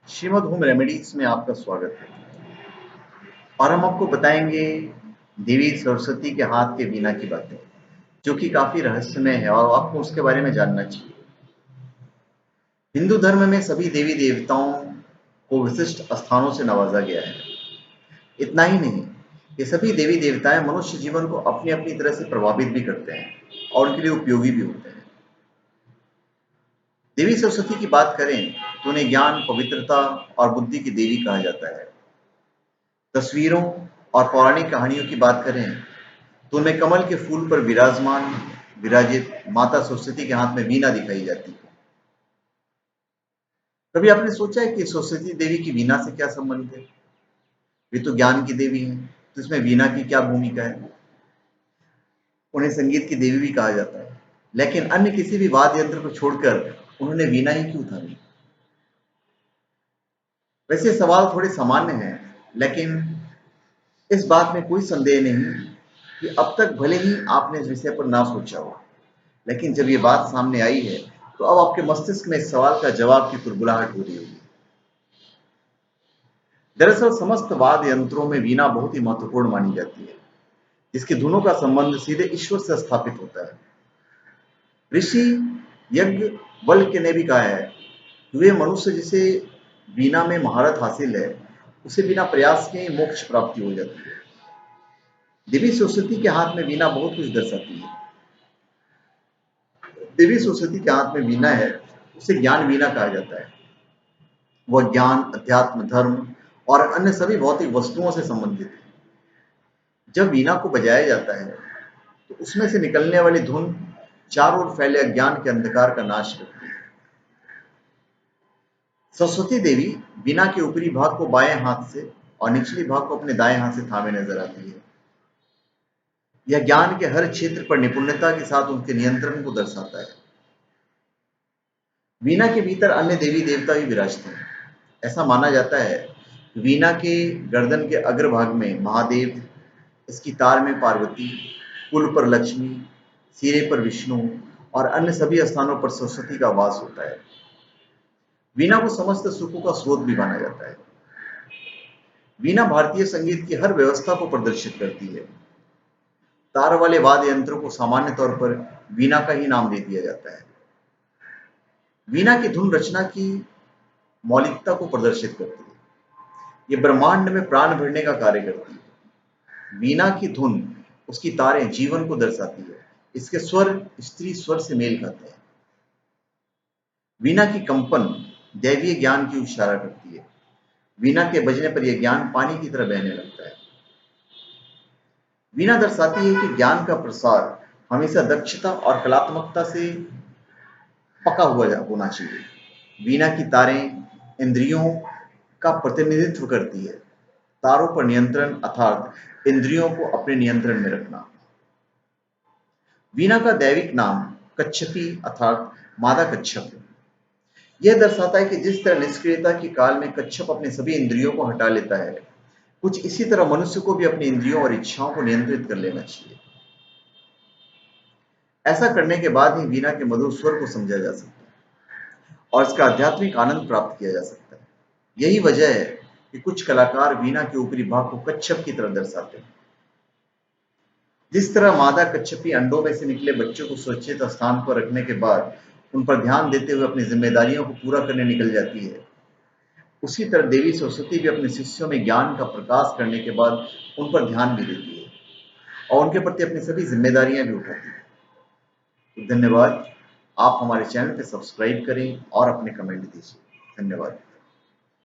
Shrimad home remedies में आपका स्वागत है। और हम आपको बताएंगे देवी सरस्वती के हाथ के वीणा की बातें, जो कि काफी रहस्यमय है और आपको उसके बारे में जानना चाहिए। हिंदू धर्म में सभी देवी देवताओं को विशिष्ट स्थानों से नवाजा गया है। इतना ही नहीं, ये सभी देवी देवताएं मनुष्य जीवन को अपनी अपनी तरह से प्रभावित भी करते हैं और उनके लिए उपयोगी भी होते हैं। देवी सरस्वती की बात करें तो उन्हें ज्ञान, पवित्रता और बुद्धि की देवी कहा जाता है। तस्वीरों और पौराणिक कहानियों की बात करें तो उनमें कमल के फूल पर विराजित माता सरस्वती के हाथ में वीणा दिखाई जाती है। कभी आपने सोचा है कि सरस्वती देवी की वीणा से क्या संबंध है? वे तो ज्ञान की देवी हैं, तो इसमें वीणा की क्या भूमिका है? उन्हें संगीत की देवी भी कहा जाता है, लेकिन अन्य किसी भी वाद्य यंत्र को छोड़कर उन्होंने वीणा ही क्यों उठानी? वैसे सवाल थोड़े सामान्य हैं, लेकिन इस बात में कोई संदेह नहीं कि अब तक भले ही आपने इस विषय पर ना सोचा हो, लेकिन जब ये बात सामने आई है तो अब आपके मस्तिष्क में इस सवाल का जवाब की कुलबुलाहट हो रही होगी। दरअसल समस्त वाद्य यंत्रों में वीणा बहुत ही महत्वपूर्ण मानी जाती है, जिसकी धुनों का संबंध सीधे ईश्वर से स्थापित होता है। ऋषि याज्ञवल्क्य ने भी कहा है कि वे मनुष्य जिसे वीणा में महारत हासिल है, उसे बिना प्रयास के ही मोक्ष प्राप्ति हो जाती है। देवी सरस्वती के हाथ में वीणा बहुत कुछ दर्शाती है। देवी सरस्वती के हाथ में वीणा है, उसे ज्ञान वीणा कहा जाता है। वह ज्ञान, अध्यात्म, धर्म और अन्य सभी भौतिक वस्तुओं से संबंधित है। जब वीणा को बजाया जाता है तो उसमें से निकलने वाली धुन चारों ओर फैले अज्ञान के अंधकार का नाश करती है। सरस्वती देवी वीणा के ऊपरी भाग को बाएं हाथ से और निचली भाग को अपने दाएं हाथ से थामे नजर आती है। यह ज्ञान के हर क्षेत्र पर निपुणता के साथ उनके नियंत्रण को दर्शाता है। वीणा के भीतर अन्य देवी देवता भी विराजते हैं। ऐसा माना जाता है कि वीणा के गर्दन के अग्रभाग में महादेव, इसकी तार में पार्वती, पुल पर लक्ष्मी, सिरे पर विष्णु और अन्य सभी स्थानों पर सरस्वती का वास होता है। वीणा को समस्त सुखों का स्रोत भी माना जाता है। वीणा भारतीय संगीत की हर व्यवस्था को प्रदर्शित करती है। तार वाले वाद्य यंत्रों को सामान्य तौर पर वीणा का ही नाम दे दिया जाता है। वीणा की धुन रचना की मौलिकता को प्रदर्शित करती है। ये ब्रह्मांड में प्राण भरने का कार्य करती है। वीणा की धुन, उसकी तारें जीवन को दर्शाती है। इसके स्वर स्त्री स्वर से मेल खाते हैं। वीणा की कंपन दैवीय ज्ञान की इशारा करती है। वीणा के बजने पर यह ज्ञान पानी की तरह बहने लगता है। वीणा दर्शाती है कि ज्ञान का प्रसार हमेशा दक्षता और कलात्मकता से पका हुआ होना चाहिए। वीणा की तारें इंद्रियों का प्रतिनिधित्व करती है। तारों पर नियंत्रण अर्थात इंद्रियों को अपने नियंत्रण में रखना। वीणा का दैविक नाम कच्छपी अर्थात मादा कच्छप है। यह दर्शाता है कि जिस तरह निष्क्रियता के काल में कच्छप अपने सभी इंद्रियों को हटा लेता है, कुछ इसी तरह मनुष्य को भी अपनी इंद्रियों और इच्छाओं को नियंत्रित कर लेना चाहिए। ऐसा करने के बाद ही वीणा के मधुर स्वर को समझा जा सकता है और इसका आध्यात्मिक आनंद प्राप्त किया जा सकता है। यही वजह है कि कुछ कलाकार वीणा के ऊपरी भाग को कच्छप की तरह दर्शाते हैं। जिस तरह मादा कच्छपी अंडों में से निकले बच्चों को सुरक्षित स्थान पर रखने के बाद उन पर ध्यान देते हुए अपनी जिम्मेदारियों को पूरा करने निकल जाती है, उसी तरह देवी सरस्वती भी अपने शिष्यों में ज्ञान का प्रकाश करने के बाद उन पर ध्यान भी देती है और उनके प्रति अपनी सभी जिम्मेदारियां भी उठाती है। तो धन्यवाद। आप हमारे चैनल पे सब्सक्राइब करें और अपने कमेंट दीजिए। धन्यवाद।